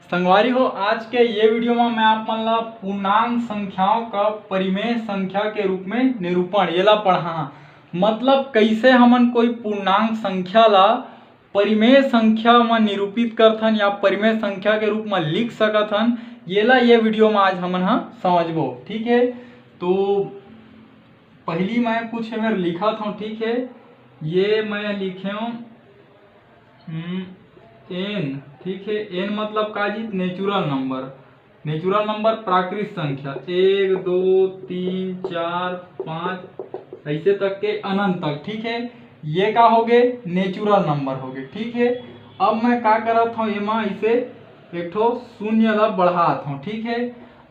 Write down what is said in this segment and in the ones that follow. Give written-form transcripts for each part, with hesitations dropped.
संगवारी हो, आज के ये वीडियो में मैं आप मन ला पूर्णांक संख्याओं का परिमेय संख्या के रूप में निरूपण ये ला पढ़ा। मतलब कैसे हमन कोई पूर्णांक संख्या ला परिमेय संख्या में निरूपित करथन या परिमेय संख्या के रूप में लिख सकथन, ये ला ये वीडियो में आज हमन समझबो। ठीक है, तो पहली मैं कुछ मेरे लिखा था। ठीक है, ये मैं लिखे हूँ एन। ठीक है, एन मतलब का जी? Natural number. नेचुरल नंबर प्राकृत संख्या 1 2 3 4 5 ऐसे तक के अनंत तक। ठीक है, ये का हो गए? नेचुरल नंबर हो गए। ठीक है, अब मैं का करत हूँ, एमा इसे एक ठो शून्य ला बढ़ात हूँ। ठीक है,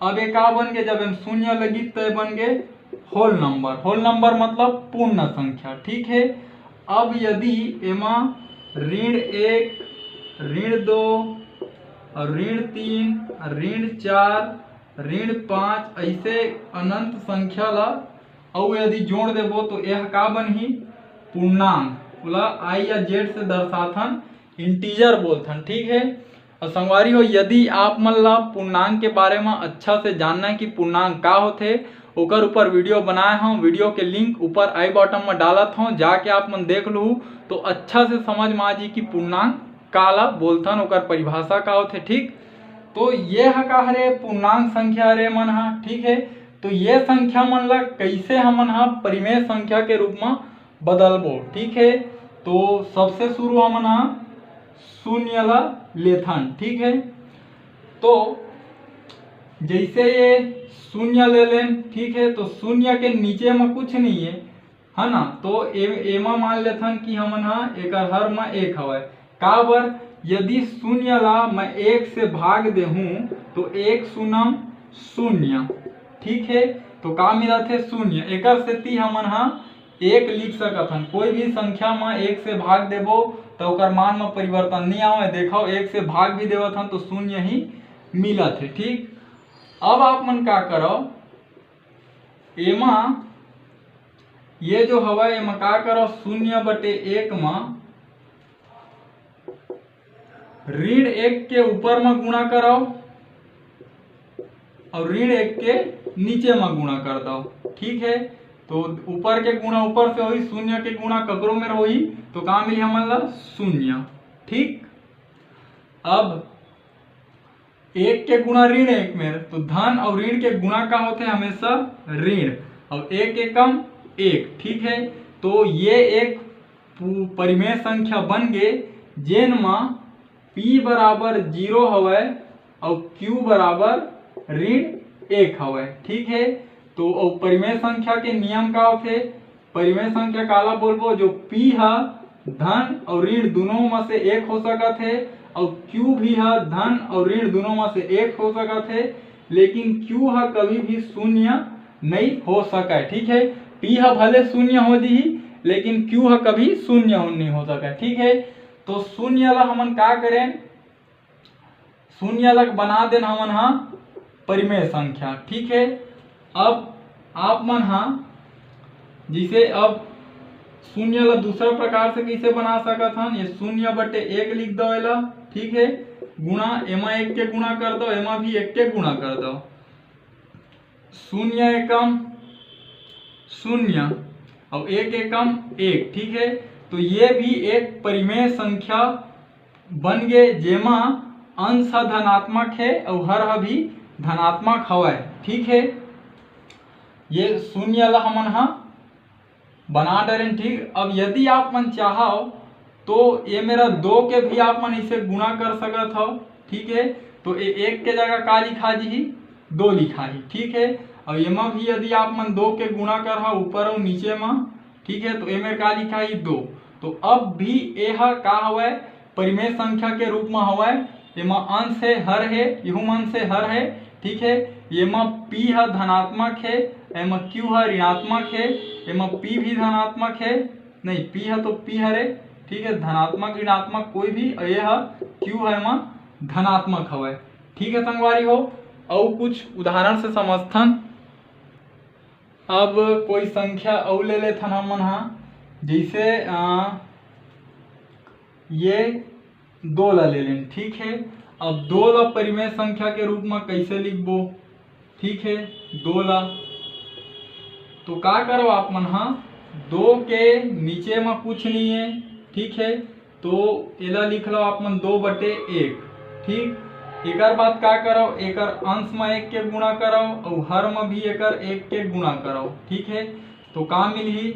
अब ये का बन गए? जब हम शून्य लगी तो बन गए होल नंबर। होल नंबर मतलब पूर्ण संख्या। ठीक है, अब यदि एमा ऋण 1 ऋण 2 और ऋण 3 ऋण 4 ऋण 5 ऐसे अनंत संख्या ला और यदि जोड़ देबो तो यह का बनही? पूर्णांक। बोला आई या जेड से दर्शाथन, इंटीजर बोलथन। ठीक है, और संगवारी हो, यदि आप मन ला पूर्णांक के बारे में अच्छा से जानना है कि पूर्णांक का होथे, ओकर ऊपर वीडियो बनाए हूँ। वीडियो के लिंक ऊपर आई बटन में डालत हूँ, जाके आप मन देख लू तो अच्छा से समझ में आ जी कि पूर्णांक काला बोलथन, ओकर परिभाषा का होथे। ठीक, तो ये का हरे पूर्णांक संख्या रे मन हा। ठीक है, तो ये संख्या मन ला कैसे हमन परिमेय संख्या के रूप में बदलबो। ठीक है, तो सबसे शुरू हमन शून्य ला लेथन। ठीक है, तो जैसे ये शून्य ले लें। ठीक है, तो शून्य के नीचे में कुछ नहीं है ना, तो एमा मान लेथन कि हमन एक हर में एक हवय। का बर? यदि शून्य ला मैं एक से भाग दे हूं तो एक शून्यम शून्य। ठीक है, तो का मिलत है? शून्य। एक सेती हमन एक लिख सकथन। कोई भी संख्या में एक से भाग देबो तो ओकर मान में परिवर्तन नहीं आवे। देखो, एक से भाग भी देवथन तो शून्य ही मिलत है। ठीक, अब आप मन का करो, एमा ये जो हवा एमा का करो? 0/1 में ऋण 1 के ऊपर में गुणा करो और ऋण 1 के नीचे में गुणा कर दो। ठीक है, तो ऊपर के गुणा ऊपर से होई, शून्य के गुणा ककरो में होई तो का मिली हमन ला? शून्य। ठीक, अब 1 के गुणा ऋण 1 में, तो धन और ऋण के गुणा का होते हमेशा ऋण, और 1 एकम 1। ठीक है, तो ये एक परिमेय संख्या बन गए जेन में p बराबर 0 हवय और q बराबर ऋण 1 हवय। ठीक है, तो परिमेय संख्या के नियम का होते? परिमेय संख्या काला बोलबो? जो p है धन और ऋण दोनों में से एक हो सकत है, और q भी है धन और ऋण दोनों में से एक हो सकत है, लेकिन q है कभी भी शून्य नहीं हो सके। ठीक है, p है भले शून्य हो जी, लेकिन q है कभी शून्य नहीं हो सके। ठीक है, तो शून्य ला हमन का करें? शून्य ला बना देन हमन परिमेय संख्या। ठीक है, अब आप मन जिसे अब शून्य ला दूसरा प्रकार से कैसे बना सकत हन? ये 0/1 लिख दो एला। ठीक है, गुणा एमा 1 के गुणा कर दो, एमा भी 1 के गुणा कर दो। 0 एकम 0 और 1 एकम 1। ठीक है, तो ये भी एक परिमेय संख्या बन गए जेमा अंश धनात्मक है और हर भी धनात्मक हवय। ठीक है, ये शून्य ला हमन बना डरें। ठीक, अब यदि आप मन चाहो तो ये मेरा 2 के भी आप मन इसे गुणा कर सकत हो। ठीक है, तो ये 1 के जगह का लिखा जी? 2 लिखा ही। ठीक है, और एमा भी यदि आप मन 2 के गुणा कर ऊपर और नीचे में। ठीक है, तो एमे का लिखा ही? 2। तो अब भी यह का हवय? परिमेय संख्या के रूप में हवय। एमा अंश है हर है, यहू अंश है हर है। ठीक है, एमा p है धनात्मक है, एमा q है ऋणात्मक है, एमा p भी धनात्मक है, नहीं p है तो p हरे। ठीक है, धनात्मक ऋणात्मक कोई भी, यह q है एमा धनात्मक हवय। ठीक है संगवारी हो, और कुछ उदाहरण से समझथन। अब कोई संख्या और ले लेथन हमन जैसे ये 2 ला ले लें। ठीक है, अब 2 ला परिमेय संख्या के रूप में कैसे लिखबो, ठीक है 2 ला तो का करो आप मन, हाँ 2 के नीचे में कुछ नहीं है, ठीक है तो एला लिख लो आप मन 2/1, ठीक। एकर बाद का करो, एकर अंश में 1 के गुणा करो और हर में भी एकर 1 के गुणा करो, ठीक है तो का मिलही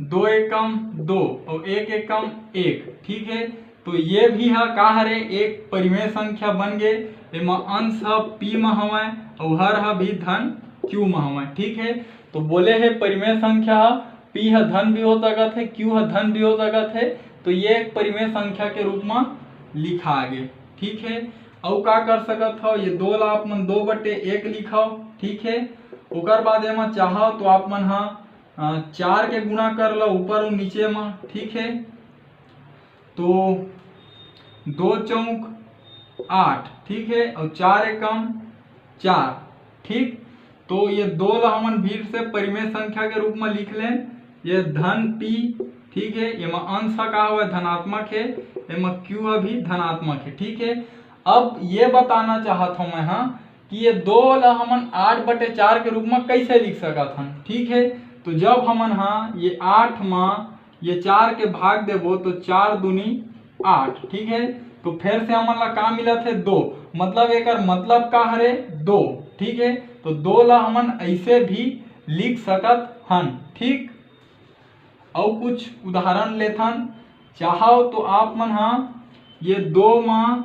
2 एकम 2 और 1 एकम 1, ठीक है तो ये भी है का हरे एक परिमेय संख्या बन गए। एमा अंश है p में हवय और हर है भी धन q में हवय, ठीक है तो बोले है परिमेय संख्या p है धन भी हो सकत है, q है धन भी हो सकत है, तो ये एक परिमेय संख्या के रूप में लिखा आगे, ठीक है। और का कर सकत हो, ये 2 ला आप मन 2/1 लिखाओ, ठीक है। ओकर बाद एमा चाहो तो आप मन हा 4 के गुणा कर लो ऊपर और नीचे में, ठीक है तो 2 चौक 8, ठीक है और 4 एकम 4, ठीक तो ये 2 ला हमन फिर से परिमेय संख्या के रूप में लिख लें, ये धन p, ठीक है एमा अंश का हुआ धनात्मक है, एमा q भी धनात्मक है, ठीक है। अब ये बताना चाहत हूं मैं हाँ कि ये 2 ला हमन 8/4 के रूप में कैसे लिख सकत हन, ठीक है तो जब हमन हाँ ये 8 में ये 4 के भाग देबो तो 4 दूनी 8, ठीक है तो फिर से हमन ला का मिलत है 2, मतलब एकर मतलब का हरे 2, ठीक है तो 2 ला हमन ऐसे भी लिख सकत हन, ठीक। और कुछ उदाहरण लेथन चाहो तो आप मन हाँ ये 2 में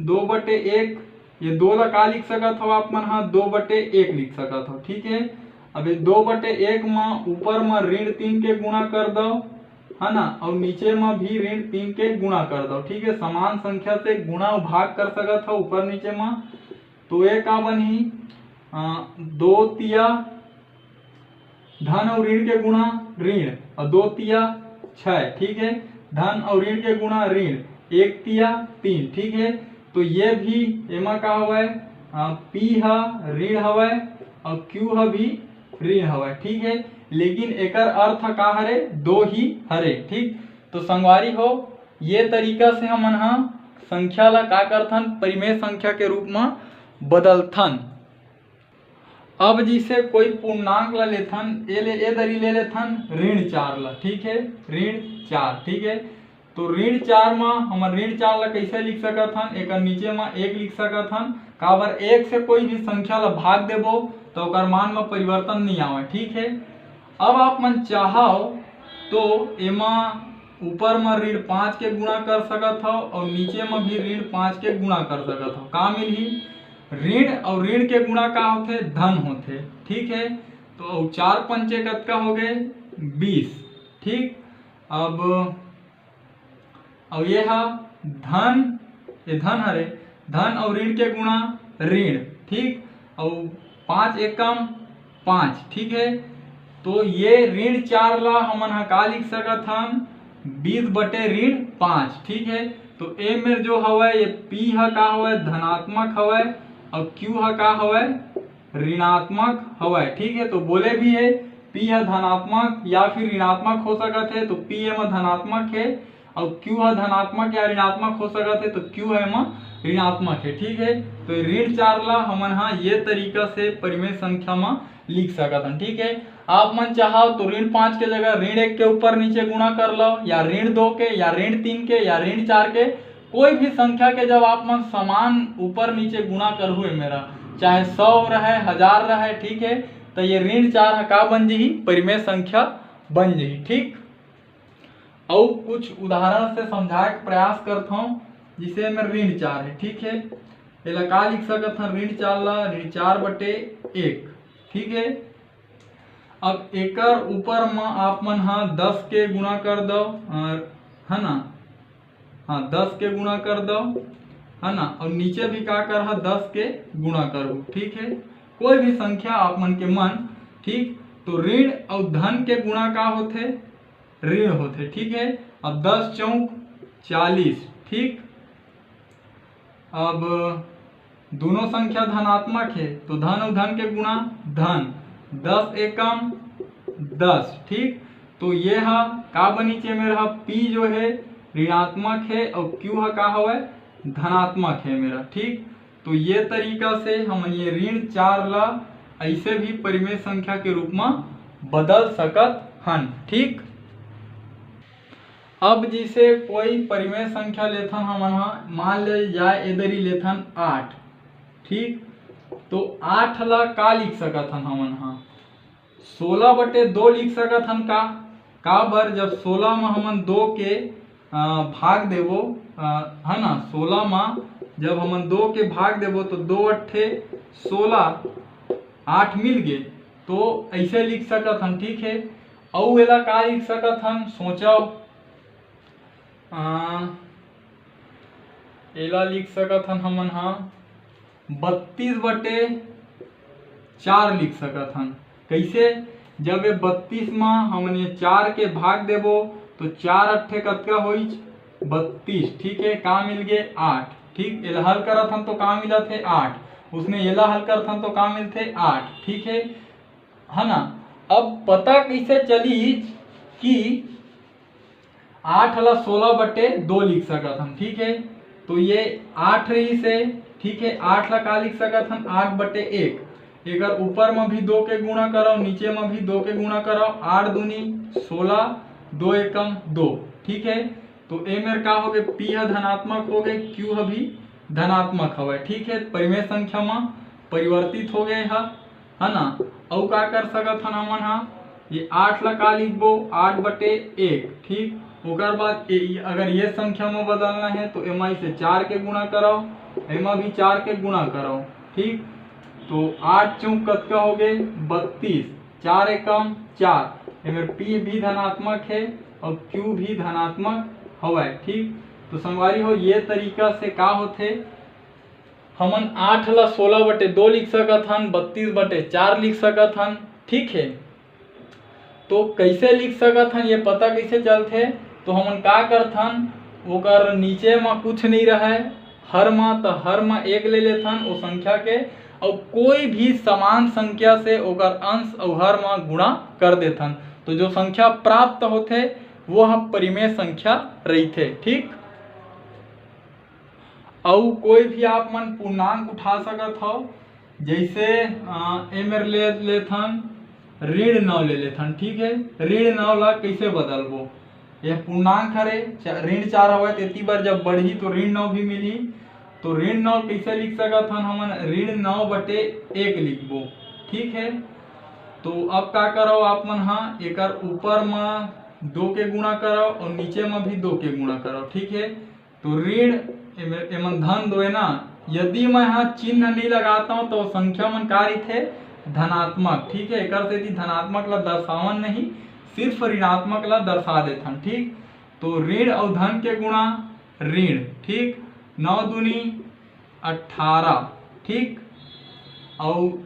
2/1 ये 2 ला का लिख सकत हो आप मन हाँ 2/1 लिख सकत हो, ठीक है। अब ये 2/1 में ऊपर में ऋण 3 के गुणा कर दो है ना और नीचे में भी ऋण 3 के गुणा कर दो, ठीक है समान संख्या से गुणा और भाग कर सकत हो ऊपर नीचे में, तो ये का बनी 2 तिया धन और ऋण के गुणा ऋण और 2 तिया 6, ठीक है धन और ऋण के गुणा ऋण 1 तिया 3, ठीक है तो ये भी एमा का हवय p है ऋण हवय और q है भी ऋण हवय, ठीक है लेकिन एकर अर्थ का हरे 2 ही हरे, ठीक तो संगवारी हो ये तरीका से हमन हा संख्या ला का करथन परिमेय संख्या के रूप में बदलथन। अब जिसे कोई पूर्णांक ला लेथन ए दरी ले लेथन ऋण 4 ला, ठीक है ऋण 4, ठीक है तो ऋण 4 में हम ऋण 4 ला कैसे लिख सकत हन, एक नीचे में 1 लिख सकत हन, काबर 1 से कोई भी संख्या ला भाग देबो तो ओकर मान में परिवर्तन नहीं आवे, ठीक है। अब आप मन चाहो तो एमा ऊपर में ऋण 5 के गुणा कर सकत हो और नीचे में भी ऋण 5 के गुणा कर सकत हो, का मिलही ऋण और ऋण के गुणा का होते धन होते, ठीक है तो 4 पंचे कतका हो गए 20, ठीक। अब ये है धन, ये धन हरे धन और ऋण के गुणा ऋण, ठीक और 5 एकम 5, ठीक है तो ये ऋण 4 ला हमन का लिख सकत हन 20/5, ठीक है तो ए में जो हवय ये p है का हवय धनात्मक हवय और q है का हवय ऋणात्मक हवय, ठीक है तो बोले भी है p है धनात्मक या फिर ऋणात्मक हो सकत है तो p में धनात्मक है और q है धनात्मक या ऋणात्मक हो सकत है तो q है में ऋणात्मक है, ठीक है तो ऋण 4 ला हमन हा ये तरीका से परिमेय संख्या में लिख सकत हन, ठीक है। आप मन चाहो तो ऋण 5 के जगह ऋण 1 के ऊपर नीचे गुणा कर लो या ऋण 2 के या ऋण 3 के या ऋण 4 के, कोई भी संख्या के जब आप मन समान ऊपर नीचे गुणा कर हुए मेरा चाहे 100 रहे 1000 रहे, ठीक है तो ये ऋण 4 का बन जी परिमेय संख्या बन जी, ठीक। और कुछ उदाहरण से समझाए के प्रयास करता हूँ जिसे में ऋण 4 है, ठीक है एला का लिख सकत हन ऋण 4 ला ऋण 4/1, ठीक है। अब एकर ऊपर में आप मन हाँ 10 के गुणा कर दो है ना, हाँ 10 के गुणा कर दो है ना और नीचे भी का कर 10 के गुणा करो, ठीक है कोई भी संख्या आप मन के मन, ठीक तो ऋण और धन के गुणा का होते ऋण होते, ठीक है। अब 10 चौक 40, ठीक अब दोनों संख्या धनात्मक है तो धन और धन के गुणा धन 10 एकम 10, ठीक तो ये है का बनी चे मेरा p जो है ऋणात्मक है और क्यू है का हवे धनात्मक है मेरा। ठीक, तो ये तरीका से हम ये ऋण 4 ला ऐसे भी परिमेय संख्या के रूप में बदल सकत हन। ठीक, अब जिसे कोई परिमेय संख्या लेथन हमन मान ले जाए इधर ही लेथन 8। ठीक, तो 8 ला का लिख सकत हन हमन 16/2 लिख सकत हन का बर जब 16 में हमन 2 के भाग देबो है ना, 16 में जब हमन 2 के भाग देबो तो 2 अट्ठे 16 8 मिल गए, तो ऐसे लिख सकत हन। ठीक है, और एला का लिख सकत हन सोचो, एला लिख सकत हन हमन 32/4 लिख सकत हन। कैसे, जब ये 32 में हमन ये 4 के भाग देबो तो 4 अट्ठे कतका होई 32। ठीक है, का मिल गए 8। ठीक, एला हल करत हन तो का मिलत है 8, उसने एला हल करत हन तो का मिलते 8। ठीक है ना। अब पता कैसे चली कि 8 ला 16/2 लिख सकत हन। ठीक है, तो ये 8 रही से। ठीक है, 8 ला का लिख सकत हन 8/1। अगर ऊपर में भी 2 के गुणा करो, नीचे में भी 2 के गुणा करो, 8 दूनी 16, 2 एकम 2। ठीक है, तो ए मेर का हो गए पी है धनात्मक हो गए, क्यू है भी धनात्मक हवे। ठीक है, परिमेय संख्या में परिवर्तित हो गए है ना। और का कर सकत हन हमन ये 8 ला का लिखबो 8/1। ठीक, ओकर बाद अगर ये संख्या में बदलना है तो एम से 4 के गुणा करो, एम भी 4 के गुणा करो। ठीक, तो 8 चौक कतका हो गए 32, 4 एकम 4। एमें पी भी धनात्मक है और क्यू भी धनात्मक हवा। ठीक, तो संगवारी हो ये तरीका से का होथे हमन 8 ला 16/2 लिख सकत हन, 32/4 लिख सकत हन। ठीक है, तो कैसे लिख सकत हन ये पता कैसे चलथे, तो हमन का करथन ओकर नीचे में कुछ नहीं रहे हर में, तो हर में 1 ले लेथन वो संख्या के, और कोई भी समान संख्या से ओकर अंश और हर में गुणा कर देथन, तो जो संख्या प्राप्त होथे वो हम परिमेय संख्या रहीथे। ठीक, और कोई भी आप मन पूर्णांक उठा सकत हो, जैसे ए मेरे ले लेथन ऋण 9 ले लेथन। ठीक है, ऋण 9 ला कैसे बदलबो, यह पूर्णांक हरे ऋण 4 हवे, तेती बार जब बढ़ी तो ऋण 9 भी मिली, तो ऋण 9 कैसे लिख सकत हन हमन ऋण 9/1 लिखबो। ठीक है, तो अब का करो आप मन एकर ऊपर में 2 के गुणा करो और नीचे में भी 2 के गुणा करो। ठीक है, तो ऋण एमन धन 2 है ना, यदि मैं यहाँ चिन्ह नहीं लगाता हूँ तो संख्या मन का रही धनात्मक। ठीक है, एकर से धनात्मक ला दर्शावन नहीं, सिर्फ ऋणात्मक ला दर्शा देथन। ठीक, तो ऋण और धन के गुणा ऋण। ठीक, 9 दूनी 18। ठीक, और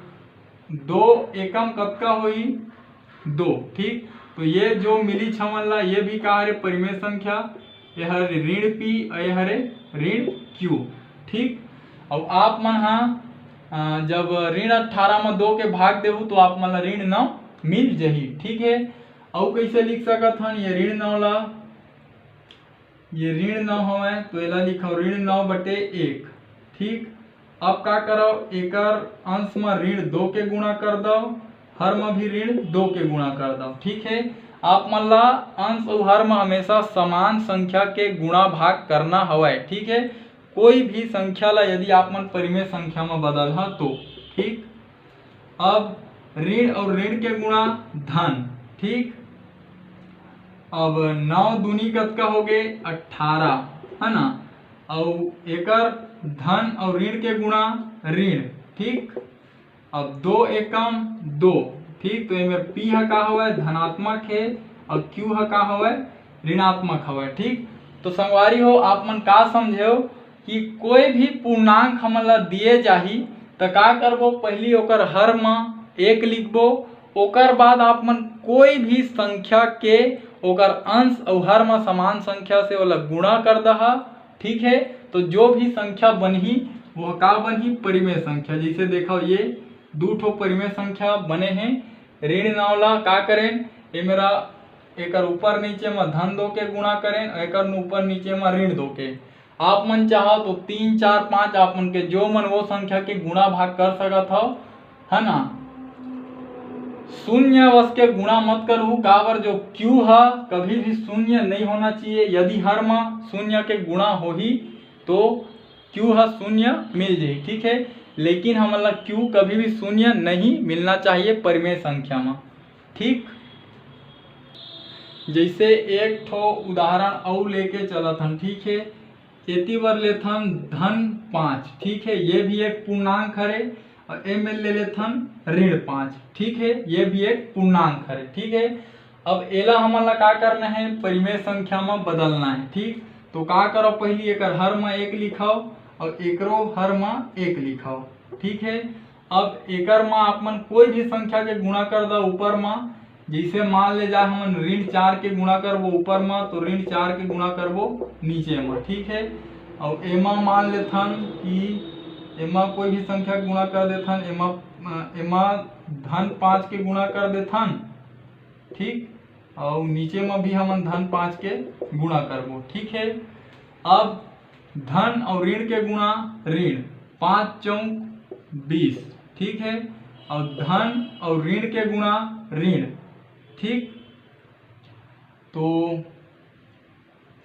2 एकम कतका हुई 2। ठीक, तो ये जो मिली छमन ला ये भी का हरे परिमेय संख्या, ये हरे ऋण पी और ये हरे ऋण क्यू। ठीक, और आप मन जब ऋण 18 में 2 के भाग देहु तो आप मन ला ऋण 9 मिल जही। ठीक है, और कैसे लिख सकत हन ये ऋण 9 ला, ये ऋण 9 हवे तो एला लिखो ऋण 9/1। ठीक, अब का करो एकर अंश में ऋण 2 के गुणा कर दो, हर में भी ऋण 2 के गुणा कर दो। ठीक है, आप मन ला अंश और हर में हमेशा समान संख्या के गुणा भाग करना हवे। ठीक है, कोई भी संख्या ला यदि आप मन परिमेय संख्या में बदल तो। ठीक, अब ऋण और ऋण के गुणा धन। ठीक, अब 9 दूनी कतका हो गए 18 है ना, और एकर धन और ऋण के गुणा ऋण। ठीक, अब 2 एकम 2। ठीक, तो एमें पी है का हवे धनात्मक है और क्यू है का हवे ऋणात्मक हवे। ठीक, तो संगवारी हो आप मन का समझे कि कोई भी पूर्णांक हमन ला दिए जाही तो का करबो, पहली ओकर हर में 1 लिखबो, ओकर बाद आप मन कोई भी संख्या के ओकर अंश और हर में समान संख्या से ओला गुणा कर दहा। ठीक है, तो जो भी संख्या बनही वो का बनही परिमेय संख्या। जैसे देखो ये 2 ठो परिमेय संख्या बने हैं, ऋण 9 ला का करें ये मेरा एकर ऊपर नीचे में धन दो के गुणा करें, एकर ऊपर नीचे में ऋण दो के। आप मन चाहो तो 3, 4, 5 आप मन के जो मन वो संख्या के गुणा भाग कर सकत हो, है ना। शून्य वश के गुणा मत करू, काबर जो क्यू है कभी भी शून्य नहीं होना चाहिए। यदि हर में शून्य के गुणा हो ही तो क्यू है शून्य मिल जाए, ठीक है। लेकिन हमारा क्यू कभी भी शून्य नहीं मिलना चाहिए परिमेय संख्या में, ठीक। जैसे एक ठो उदाहरण और लेके चलत हन, ठीक है। एती बार लेथन धन 5, ठीक है, ये भी एक पूर्णांक है। और ए में ले लेथन ऋण 5, ठीक है, ये भी एक पूर्णांक है, ठीक है। अब एला हमारा का करना है, परिमेय संख्या में बदलना है, ठीक। तो का करो, पहले एक हर में 1 लिखाओ और एकरो हर में 1 लिखाओ, ठीक है। अब एकर में आप मन कोई भी संख्या के गुणा कर दो ऊपर में। जैसे मान ले जाए हम ऋण 4 के गुणा करबो ऊपर में, तो ऋण 4 के गुणा करबो नीचे में, ठीक है। और एमा मान लेथन कि एमा कोई भी संख्या गुणा कर देथन, एमा धन 5 के गुणा कर देथन, ठीक। और नीचे में भी हम धन 5 के गुणा करबो, ठीक है। अब धन और ऋण के गुणा ऋण 5 चौक 20, ठीक है। और धन और ऋण के गुणा ऋण, ठीक। तो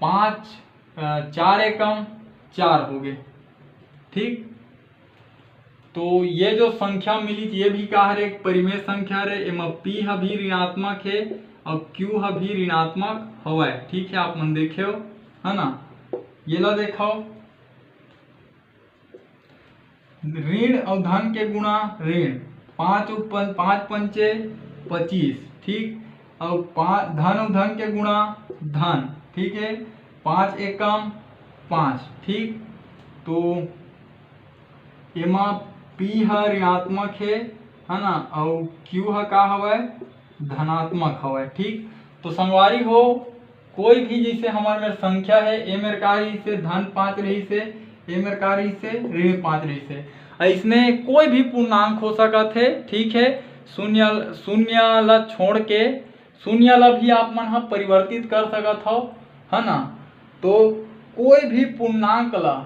5 4 एकम 4 हो गए, ठीक। तो ये जो संख्या मिली ये भी का है एक परिमेय संख्या है। एमा पी है भी ऋणात्मक है और क्यू है भी ऋणात्मक हवा है, ठीक है। आप मन देखे हो, है ना। ये ला देखो, ऋण और धन के गुणा ऋण 5 पंचे 25, ठीक। और धन और धन के गुणा धन, ठीक है, 5 एकम 5, ठीक। तो एमा पी है ऋणात्मक है ना, और क्यू है का हवा धनात्मक हवा, ठीक। तो संगवारी हो कोई भी जैसे हमारे में संख्या है, ए मेरे का रही से धन 5 रही से, ए मेरे का रही से ऋण 5 रही से, इसमें कोई भी पूर्णांक हो सकत है, ठीक है। शून्य ला छोड़ के शून्य ला भी आप मन परिवर्तित कर सकत हो, है ना। तो कोई भी पूर्णांक ला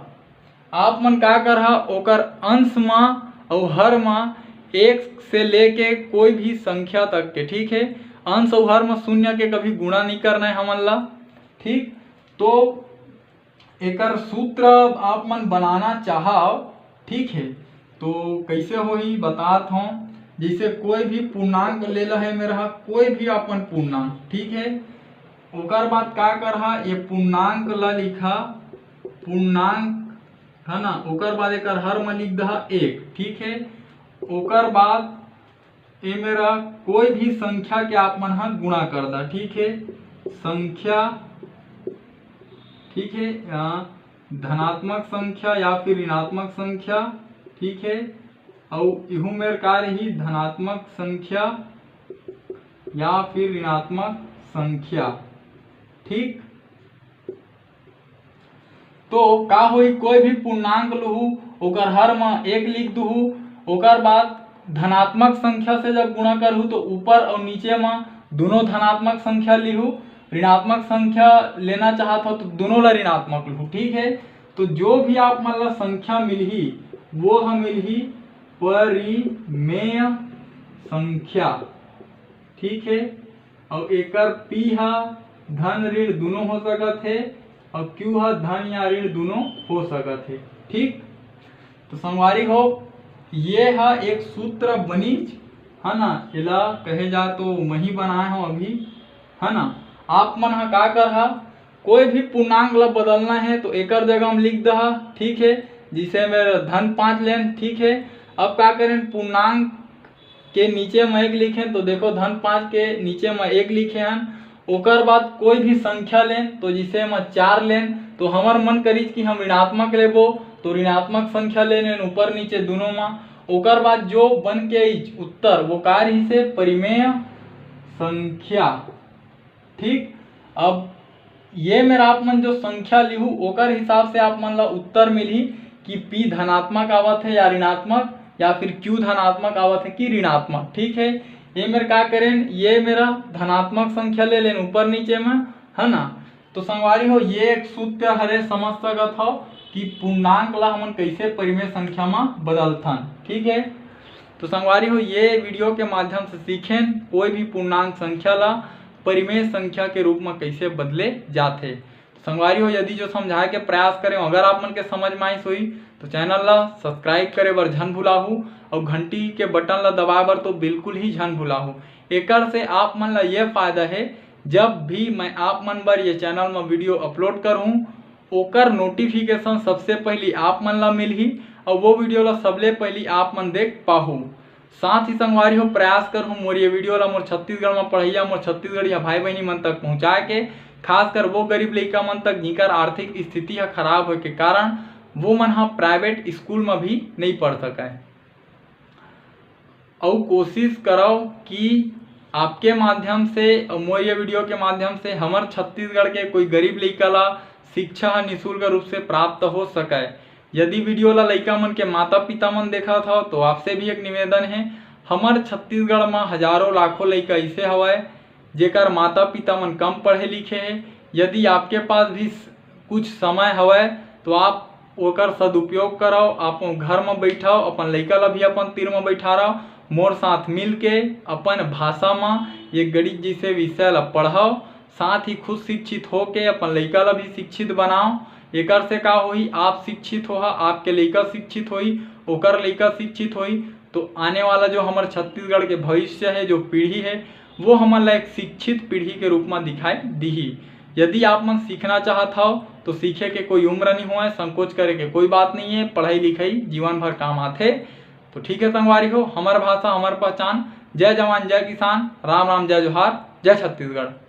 आप मन का कर ओकर अंश में और हर में 1 से लेके कोई भी संख्या तक के, ठीक है। अंश और हर में शून्य के कभी गुणा नहीं करना है हमन ला, ठीक। तो एकर सूत्र आप मन बनाना चाहो, ठीक है। तो कैसे हो ही बतात हूँ। जैसे कोई भी पूर्णांक ले ला है मेरा, कोई भी अपन पूर्णांक, ठीक है। ओकर बाद का कर ये पूर्णांक ला लिखा पूर्णांक, है ना। ओकर बाद एक हर में लिख दहा 1, ठीक है। ओकर बाद ये मेरा कोई भी संख्या के आप मन गुणा कर दा, ठीक है। संख्या, ठीक है, धनात्मक संख्या या फिर ऋणात्मक संख्या, ठीक है। और इहू मेरे कार्य ही धनात्मक संख्या या फिर ऋणात्मक संख्या, ठीक। तो का होई, कोई भी पूर्णांक लूहू ओकर हर में 1 लिख दूहू। ओकर बाद धनात्मक संख्या से जब गुणा करूँ तो ऊपर और नीचे में दोनों धनात्मक संख्या लिहू। ऋणात्मक संख्या लेना चाहत हो तो दोनों ला ऋणात्मक लूहू, ठीक है। तो जो भी आप मन ला संख्या मिलही वो हम मिलही परिमेय संख्या, ठीक है। और एकर पी है धन ऋण दोनों हो सकत है और क्यू है धन या ऋण दोनों हो सकत है, ठीक। तो संगवारी हो ये है एक सूत्र बनीच, है ना। इला कहे जा तो वही बनाए हो अभी, है ना। आप मन का कर कोई भी पूर्णांक ला बदलना है तो एकर जगह हम लिख दहा, ठीक है। जिसे मेरा धन 5 लेन, ठीक है। अब क्या करें, पूर्णांक के नीचे में 1 लिखें तो देखो धन 5 के नीचे में 1 लिखे हैं। ओकर बाद कोई भी संख्या लें तो जिसे हम 4 लें तो हमार मन करीज कि हम ऋणात्मक लेबो तो ऋणात्मक संख्या लेने ऊपर नीचे दोनों में। ओकर बाद जो बन के उत्तर वो कार्य ही से परिमेय संख्या, ठीक। अब ये मेरा आप मन जो संख्या लिहू ओकर हिसाब से आप मन ला उत्तर मिली कि पी धनात्मक आवत है या ऋणात्मक, या फिर क्यू धनात्मक आवत है कि ऋणात्मक, ठीक है। ये मेरे क्या करें, ये मेरा धनात्मक संख्या ले लें ऊपर नीचे में, है ना। तो संगवारी हो ये एक सूत्र हरे समझ सकत हो कि पूर्णांक ला हमन कैसे परिमेय संख्या में बदलथन। ठीक है, तो संगवारी हो ये वीडियो के माध्यम से सीखें कोई भी पूर्णांक संख्या ला परिमेय संख्या के रूप में कैसे बदले जाते। संगवारी हो यदि जो समझाए के प्रयास करें, अगर आप मन के समझ में आई सोई तो चैनल ला सब्सक्राइब करे बर झन भुलाहू और घंटी के बटन ला दबाए बर तो बिल्कुल ही झन भुलाहू। एकर से आप मन ला ये फायदा है, जब भी मैं आप मन बर ये चैनल में वीडियो अपलोड करूँ ओकर नोटिफिकेशन सबसे पहले आप मन ला मिलही और वो वीडियो ला सबले पहले आप मन देख पाहू। साथ ही संगवारी हो प्रयास करूँ मोर ये वीडियो ला मोर छत्तीसगढ़ में पढ़ैया मोर छत्तीसगढ़िया भाई बहनी मन तक पहुँचाए के, खासकर वो गरीब लइका मन तक जिनकर आर्थिक स्थिति है खराब होने के कारण वो मन हा प्राइवेट स्कूल में भी नहीं पढ़ सके। और कोशिश करो कि आपके माध्यम से मोर ये वीडियो के माध्यम से हमार छत्तीसगढ़ के कोई गरीब लइका ला शिक्षा निःशुल्क रूप से प्राप्त हो सके। यदि वीडियो ला लइका मन के माता पिता मन देखा था तो आपसे भी एक निवेदन है, हमार छत्तीसगढ़ में हजारों लाखों लइका ऐसे हवाए जेकर माता पिता मन कम पढ़े लिखे हैं। यदि आपके पास भी कुछ समय हवाए तो आप ओकर सदुपयोग कराओ, आप घर में बैठाओ, अपन लइका ला भी अपन तीर में बैठा रहो, मोर साथ मिल के अपन भाषा में ये गणित जैसे विषय ला पढ़ाओ, साथ ही खुद शिक्षित हो के अपन लइका ला भी शिक्षित बनाओ। एकर से का होई, आप शिक्षित होहा, आपके लइका शिक्षित होई, ओकर लइका शिक्षित होई, तो आने वाला जो हमारे छत्तीसगढ़ के भविष्य है, जो पीढ़ी है, वो हमारे एक शिक्षित पीढ़ी के रूप में दिखाई दी। यदि आप मन सीखना चाहत हो तो सीखे के कोई उम्र नहीं हुआ है, संकोच करे के कोई बात नहीं है, पढ़ाई लिखाई जीवन भर काम आते। तो ठीक है संगवारी हो, हमार भाषा हमार पहचान। जय जवान जय किसान, राम राम जय जोहार, जय छत्तीसगढ़।